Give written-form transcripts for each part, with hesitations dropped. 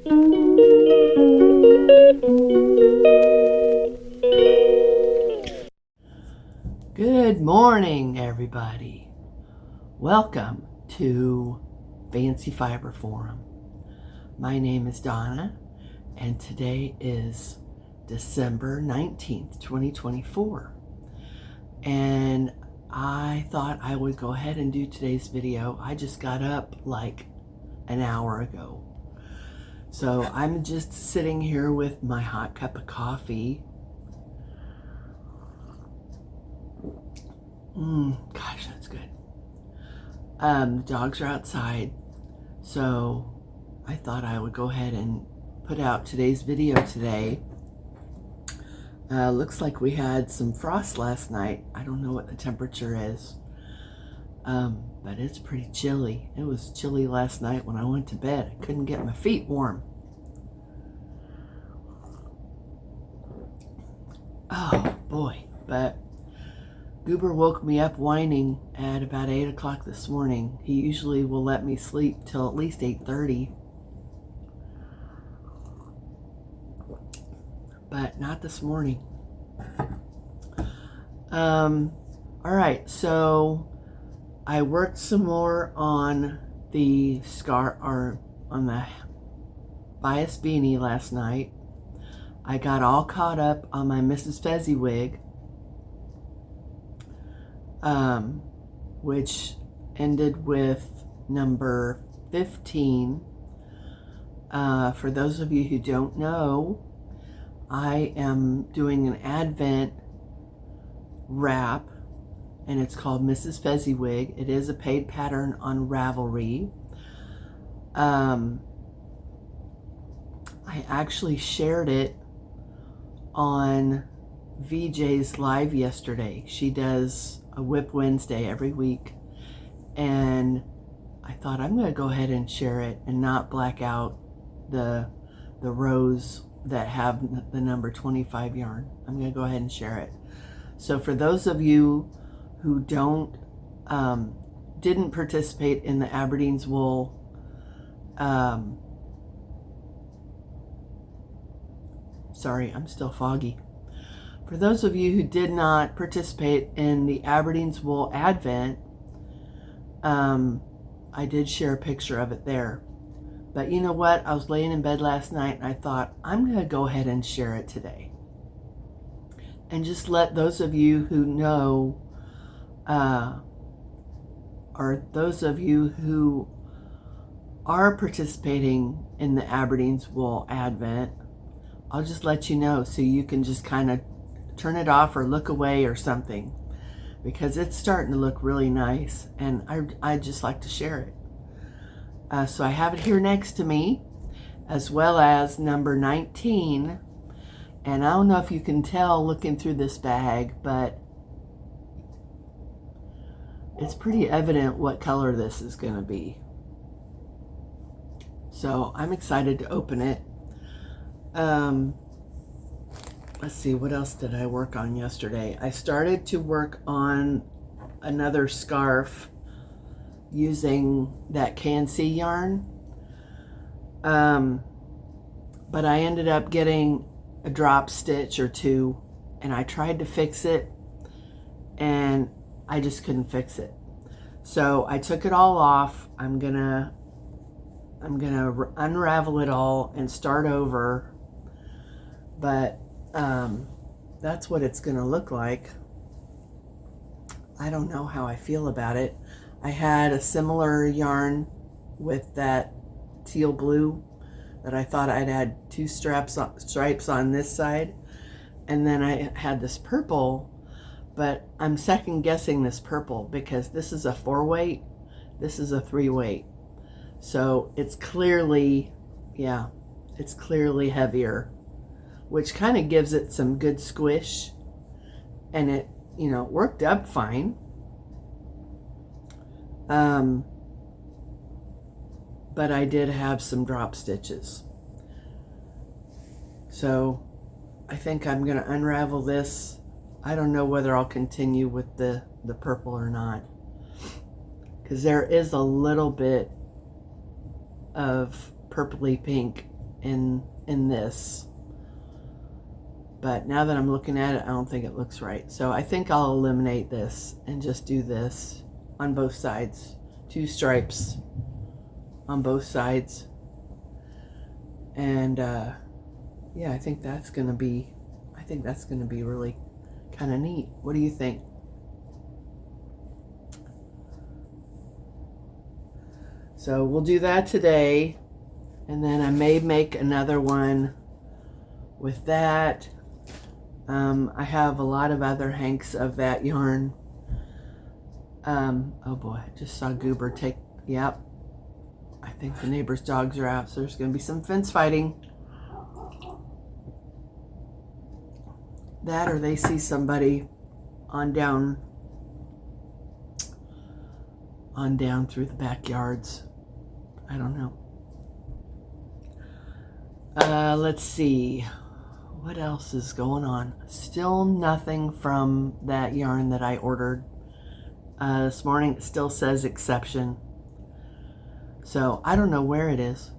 Good morning, everybody. Welcome to Fancy Fiber Forum. My name is Donna, and today is December 19th, 2024. And I thought I would go ahead and do today's video. I just got up like an hour ago. So I'm just sitting here with my hot cup of coffee. Gosh, that's good. The dogs are outside, so I thought I would go ahead and put out today's video today. Looks like we had some frost last night. I don't know what the temperature is, but it's pretty chilly. It was chilly last night when I went to bed. I couldn't get my feet warm. Oh boy, but Goober woke me up whining at about 8 o'clock this morning. He usually will let me sleep till at least 8:30. But not this morning. All right, so I worked some more on the on the bias beanie last night. I got all caught up on my Mrs. Fezziwig, which ended with number 15. For those of you who don't know, I am doing an Advent wrap, and it's called Mrs. Fezziwig. It is a paid pattern on Ravelry. I actually shared it on VJ's live yesterday. She does a Whip Wednesday every week, and I thought I'm going to go ahead and share it and not black out the rows that have the number 25 yarn. I'm going to go ahead and share it. So for those of you who didn't participate in the Aberdeenswool sorry, I'm still foggy. For those of you who did not participate in the Aberdeenswool Advent, I did share a picture of it there. But you know what? I was laying in bed last night and I thought, I'm going to go ahead and share it today. And just let those of you who know, or those of you who are participating in the Aberdeenswool Advent, I'll just let you know so you can just kind of turn it off or look away or something, because it's starting to look really nice and I just like to share it. So I have it here next to me, as well as number 19. And I don't know if you can tell looking through this bag, but it's pretty evident what color this is going to be. So I'm excited to open it. Let's see, what else did I work on yesterday? I started to work on another scarf using that KNC yarn. But I ended up getting a drop stitch or two, and I tried to fix it and I just couldn't fix it. So I took it all off. I'm gonna unravel it all and start over. But that's what it's gonna look like. I don't know how I feel about it. I had a similar yarn with that teal blue that I thought I'd add two stripes on this side, and then I had this purple, but I'm second guessing this purple because this is a 4-weight, this is a 3-weight, so it's clearly, yeah, it's clearly heavier, which kind of gives it some good squish, and it, you know, worked up fine. But I did have some drop stitches. So I think I'm going to unravel this. I don't know whether I'll continue with the purple or not, because there is a little bit of purpley pink in this. But now that I'm looking at it, I don't think it looks right. So I think I'll eliminate this and just do this on both sides. 2 stripes on both sides. And yeah, I think that's gonna be really kind of neat. What do you think? So we'll do that today, and then I may make another one with that. I have a lot of other hanks of that yarn. Oh boy, I just saw Goober take, yep. I think the neighbor's dogs are out, so there's going to be some fence fighting. That, or they see somebody on down through the backyards. I don't know. Let's see. What else is going on? Still nothing from that yarn that I ordered this morning. It still says exception. So I don't know where it is.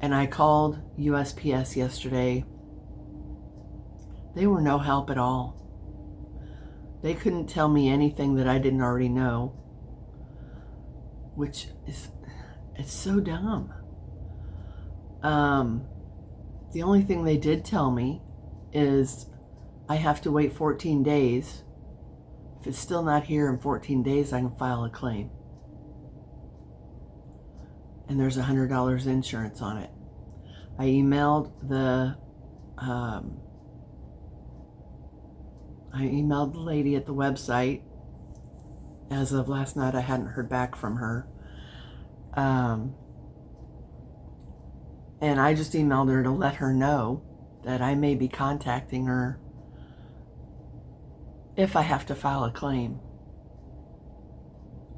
And I called USPS yesterday. They were no help at all. They couldn't tell me anything that I didn't already know, which is, it's so dumb. The only thing they did tell me is I have to wait 14 days. If it's still not here in 14 days, I can file a claim. And there's $100 insurance on it. I emailed the lady at the website. As of last night, I hadn't heard back from her. And I just emailed her to let her know that I may be contacting her if I have to file a claim.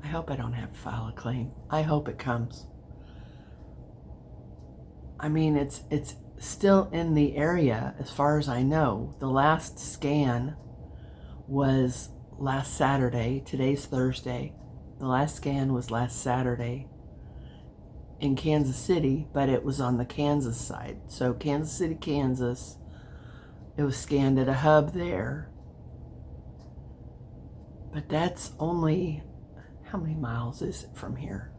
I hope I don't have to file a claim. I hope it comes. I mean, it's still in the area as far as I know. The last scan was last Saturday. Today's Thursday. The last scan was last Saturday in Kansas City, but it was on the Kansas side. So Kansas City, Kansas, it was scanned at a hub there. But that's only, how many miles is it from here?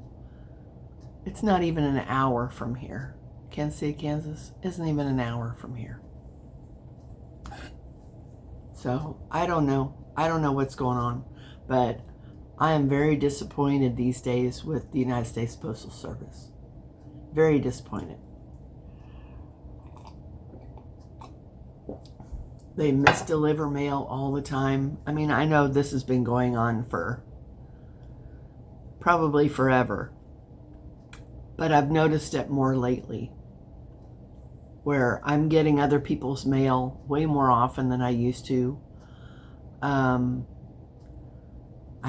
It's not even an hour from here. Kansas City, Kansas isn't even an hour from here. So I don't know. I don't know what's going on, but I am very disappointed these days with the United States Postal Service. Very disappointed. They misdeliver mail all the time. I mean, I know this has been going on for probably forever, but I've noticed it more lately, where I'm getting other people's mail way more often than I used to. I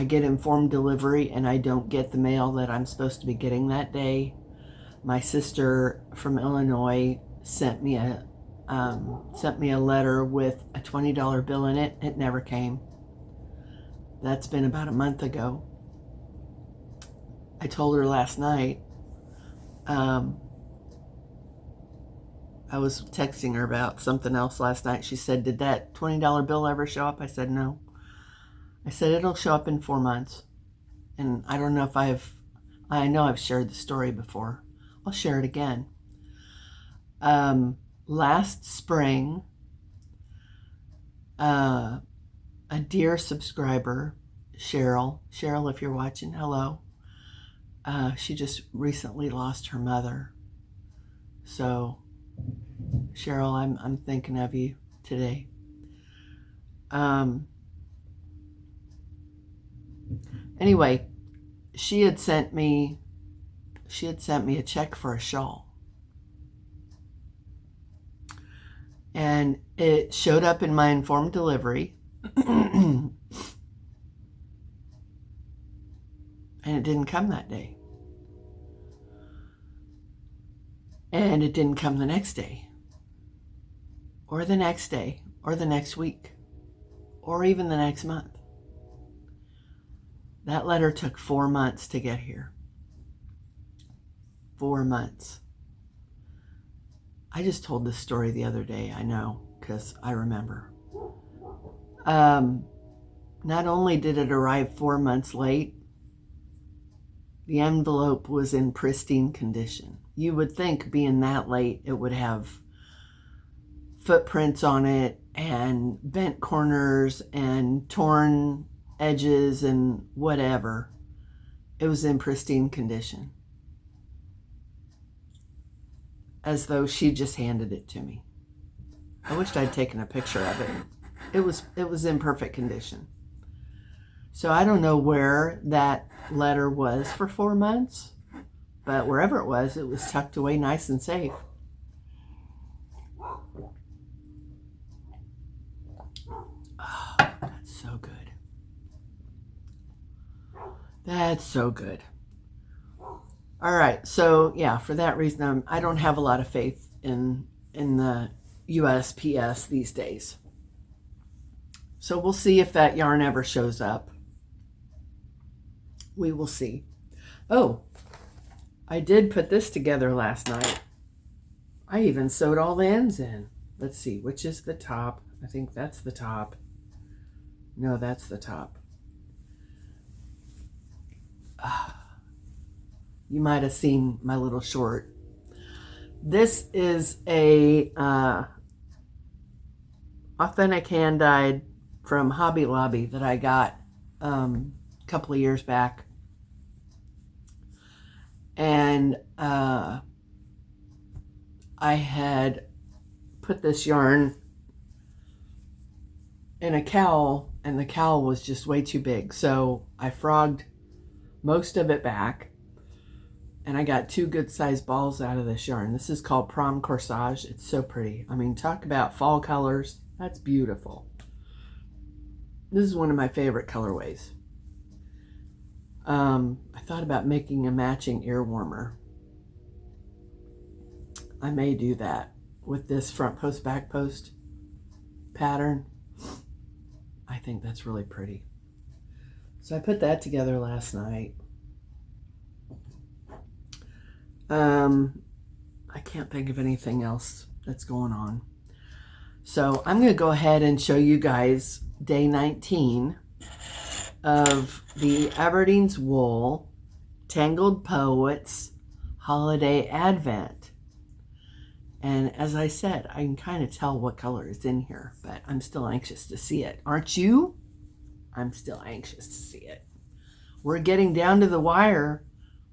get informed delivery and I don't get the mail that I'm supposed to be getting that day. My sister from Illinois sent me a letter with a $20 bill in it. It never came. That's been about a month ago. I told her last night, I was texting her about something else last night. She said, did that $20 bill ever show up? I said, no. I said, it'll show up in 4 months. And I don't know if I know I've shared the story before. I'll share it again. Last spring, a dear subscriber, Cheryl, if you're watching, hello. She just recently lost her mother. So, Cheryl, I'm thinking of you today. Anyway, she had sent me a check for a shawl. And it showed up in my informed delivery. And it didn't come that day. And it didn't come the next day. Or the next day. Or the next week. Or even the next month. That letter took 4 months to get here. 4 months. I just told this story the other day, I know, because I remember. Not only did it arrive 4 months late, the envelope was in pristine condition. You would think, being that late, it would have footprints on it and bent corners and torn edges and whatever. It was in pristine condition, as though she just handed it to me. I wished I'd taken a picture of it. It was in perfect condition. So I don't know where that letter was for 4 months, but wherever it was tucked away nice and safe. Oh, that's so good. That's so good. All right, so yeah, for that reason, I don't have a lot of faith in the USPS these days. So we'll see if that yarn ever shows up. We will see. Oh, I did put this together last night. I even sewed all the ends in. Let's see, which is the top? I think that's the top. No, that's the top. You might have seen my little short. This is a authentic hand dyed from Hobby Lobby that I got a couple of years back. And I had put this yarn in a cowl, and the cowl was just way too big. So I frogged most of it back, and I got 2 good sized balls out of this yarn. This is called Prom Corsage. It's so pretty. I mean, talk about fall colors. That's beautiful. This is one of my favorite colorways. I thought about making a matching ear warmer. I may do that with this front post, back post pattern. I think that's really pretty. So I put that together last night. I can't think of anything else that's going on. So I'm going to go ahead and show you guys day 19 of the Aberdeenswool Tangled Poets Holiday Advent. And as I said, I can kind of tell what color is in here, but I'm still anxious to see it. Aren't you? I'm still anxious to see it. We're getting down to the wire.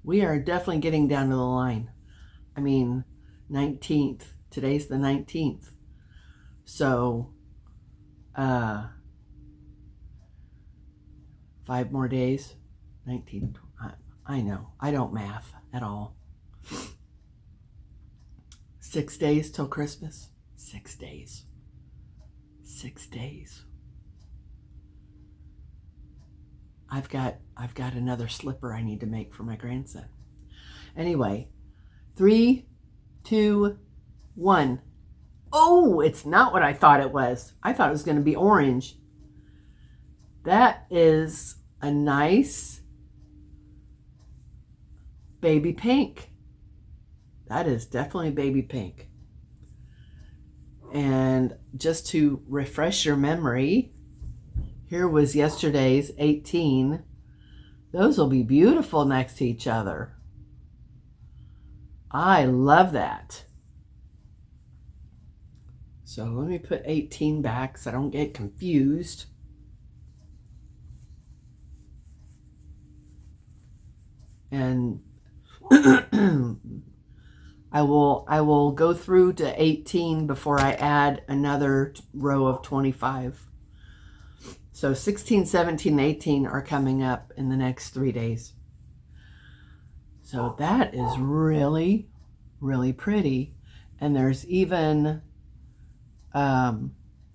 We are definitely getting down to the line. I mean, 19th. Today's the 19th. So, 5 more days. 19. I know. I don't math at all. 6 days till Christmas. 6 days. 6 days. I've got another slipper I need to make for my grandson. Anyway, 3, 2, 1. Oh, it's not what I thought it was. I thought it was going to be orange. That is a nice baby pink. That is definitely baby pink. And just to refresh your memory, here was yesterday's 18. Those will be beautiful next to each other. I love that. So let me put 18 back so I don't get confused. And I will go through to 18 before I add another row of 25. So 16, 17, 18 are coming up in the next 3 days. So that is really, really pretty. And there's even, let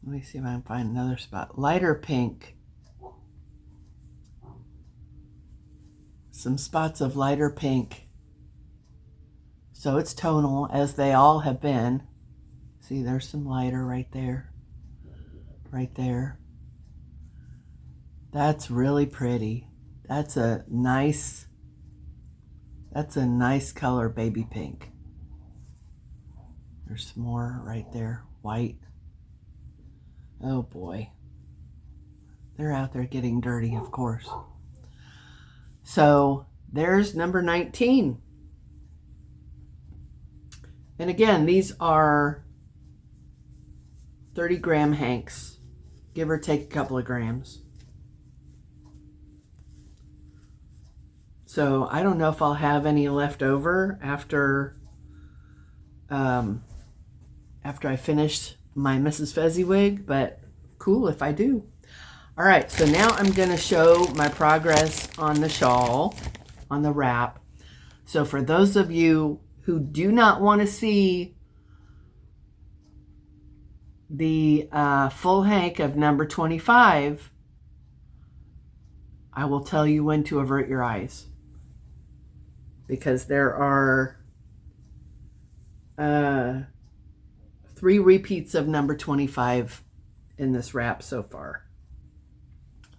me see if I can find another spot. Lighter pink. Some spots of lighter pink. So it's tonal, as they all have been. See, there's some lighter right there. Right there. That's really pretty. That's a nice color, baby pink. There's more right there, white. Oh boy. They're out there getting dirty, of course. So there's number 19. And again, these are 30-gram hanks, give or take a couple of grams. So I don't know if I'll have any left over after I finish my Mrs. Fezziwig, but cool if I do. All right, so now I'm going to show my progress on the shawl, on the wrap. So for those of you who do not want to see the full hank of number 25, I will tell you when to avert your eyes, because there are 3 repeats of number 25 in this wrap so far.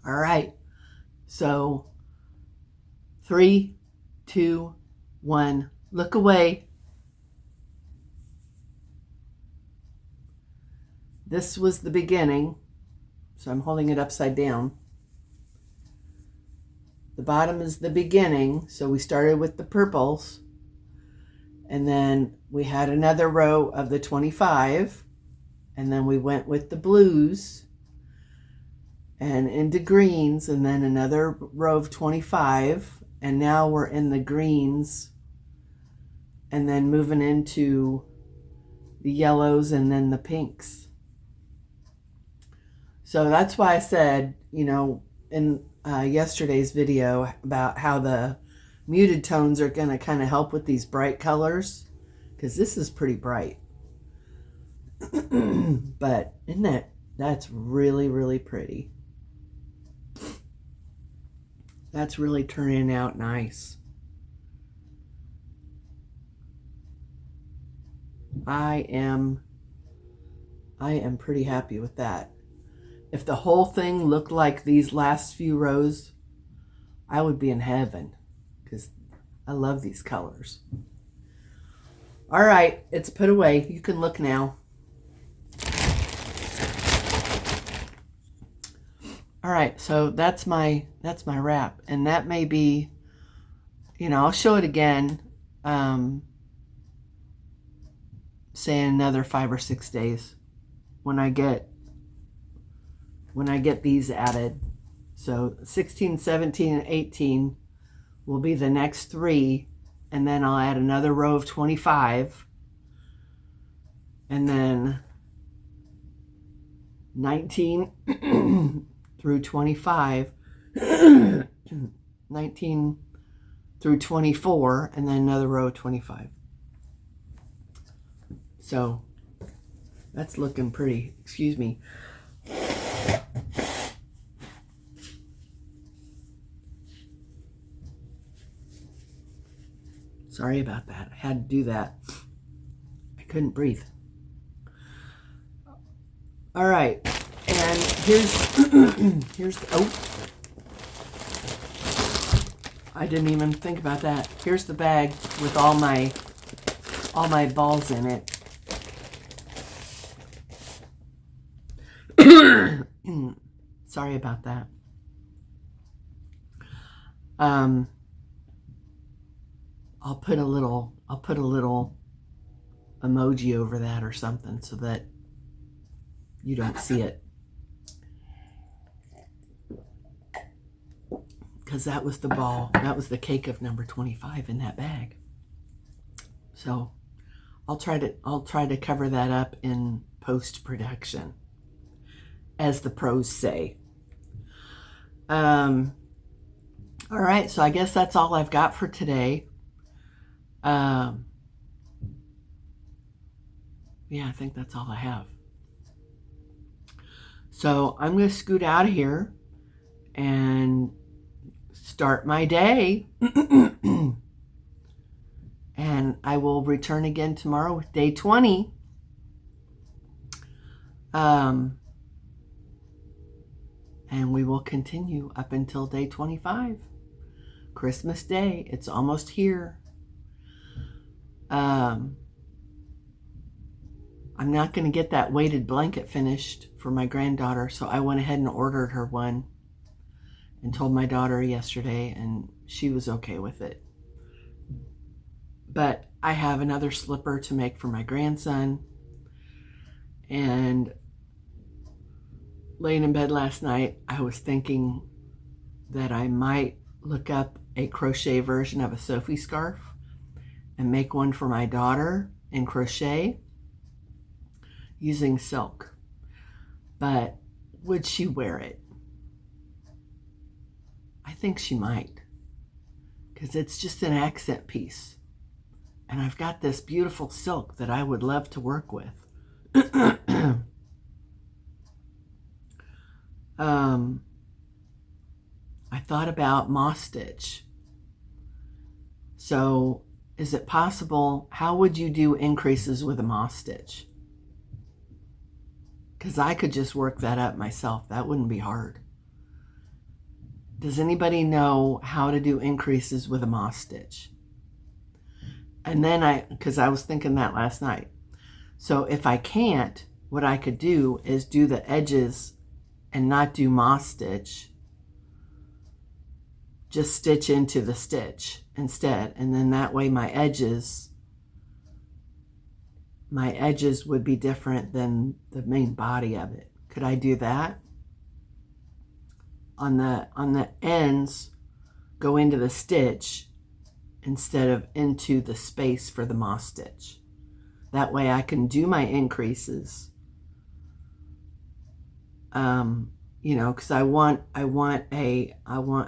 All right, so 3, 2, 1, look away. This was the beginning, so I'm holding it upside down. The bottom is the beginning, so we started with the purples, and then we had another row of the 25, and then we went with the blues and into greens, and then another row of 25, and now we're in the greens, and then moving into the yellows and then the pinks. So that's why I said, you know, in yesterday's video about how the muted tones are going to kind of help with these bright colors, because this is pretty bright. But isn't that's really, really pretty. That's really turning out nice. I am pretty happy with that. If the whole thing looked like these last few rows, I would be in heaven, because I love these colors. All right, it's put away. You can look now. All right, so that's my wrap, and that may be, you know, I'll show it again, say in another 5 or 6 days when I get these added. So 16, 17, and 18 will be the next 3, and then I'll add another row of 25, and then 19 through 25, 19 through 24, and then another row of 25. So that's looking pretty. Excuse me. Sorry about that. I had to do that. I couldn't breathe. All right, and here's oh, I didn't even think about that. Here's the bag with all my balls in it. Sorry about that. I'll put a little emoji over that or something so that you don't see it. Because that was the ball, that was the cake of number 25 in that bag. So I'll try to cover that up in post-production, as the pros say. All right, so I guess that's all I've got for today. Yeah, I think that's all I have. So I'm going to scoot out of here and start my day. And I will return again tomorrow with day 20. And we will continue up until day 25. Christmas Day. It's almost here. I'm not going to get that weighted blanket finished for my granddaughter, so I went ahead and ordered her one and told my daughter yesterday, and she was okay with it. But I have another slipper to make for my grandson, and laying in bed last night, I was thinking that I might look up a crochet version of a Sophie scarf and make one for my daughter in crochet using silk. But would she wear it? I think she might, because it's just an accent piece. And I've got this beautiful silk that I would love to work with. I thought about moss stitch. So is it possible, how would you do increases with a moss stitch? Because I could just work that up myself. That wouldn't be hard. Does anybody know how to do increases with a moss stitch? And then because I was thinking that last night. So if I can't, what I could do is do the edges and not do moss stitch. Just stitch into the stitch instead. And then that way my edges would be different than the main body of it. Could I do that? On the ends, go into the stitch instead of into the space for the moss stitch. That way I can do my increases. You know, because I want a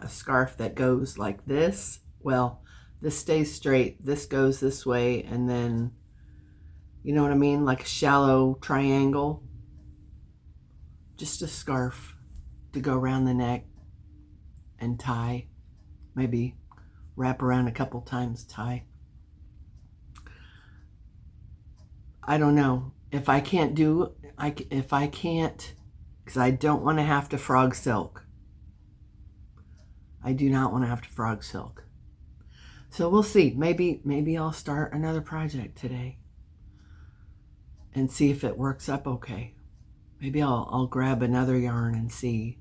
scarf that goes like this. Well, this stays straight, this goes this way, and then, you know what I mean, like a shallow triangle. Just a scarf to go around the neck and tie, maybe wrap around a couple times, tie. I don't know if I can't do, if I can't, because I don't want to have to frog silk. I do not want to have to frog silk. So we'll see. Maybe I'll start another project today and see if it works up okay. Maybe I'll grab another yarn and see.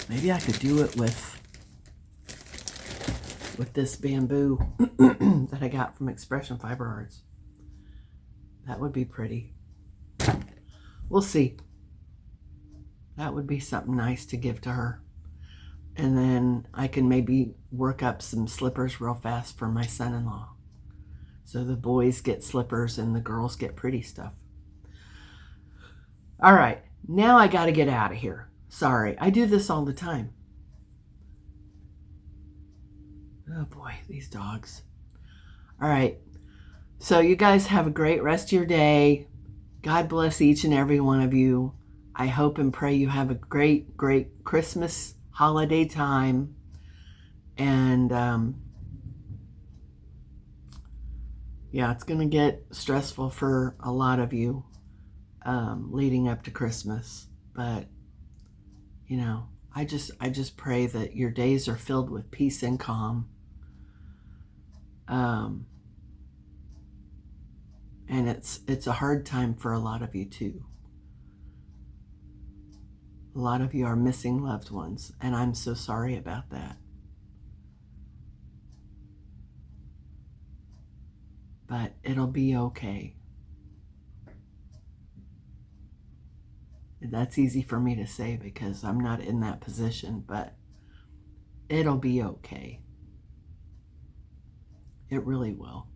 Maybe I could do it with this bamboo that I got from Expression Fiber Arts. That would be pretty. We'll see. That would be something nice to give to her. And then I can maybe work up some slippers real fast for my son-in-law. So the boys get slippers and the girls get pretty stuff. All right, now I got to get out of here. Sorry, I do this all the time. Oh boy, these dogs. All right, so you guys have a great rest of your day. God bless each and every one of you. I hope and pray you have a great, great Christmas holiday time. And yeah, it's going to get stressful for a lot of you leading up to Christmas. But, you know, I just pray that your days are filled with peace and calm. And it's a hard time for a lot of you too. A lot of you are missing loved ones, and I'm so sorry about that. But it'll be okay. That's easy for me to say because I'm not in that position, but it'll be okay. It really will.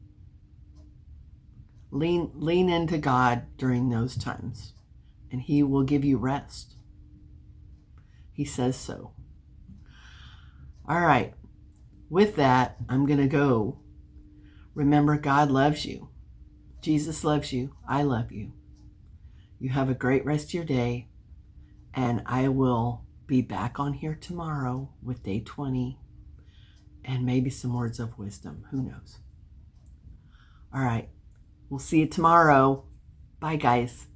Lean into God during those times, and He will give you rest. He says so. All right. With that, I'm going to go. Remember, God loves you. Jesus loves you. I love you. You have a great rest of your day, and I will be back on here tomorrow with day 20 and maybe some words of wisdom. Who knows? All right. We'll see you tomorrow. Bye, guys.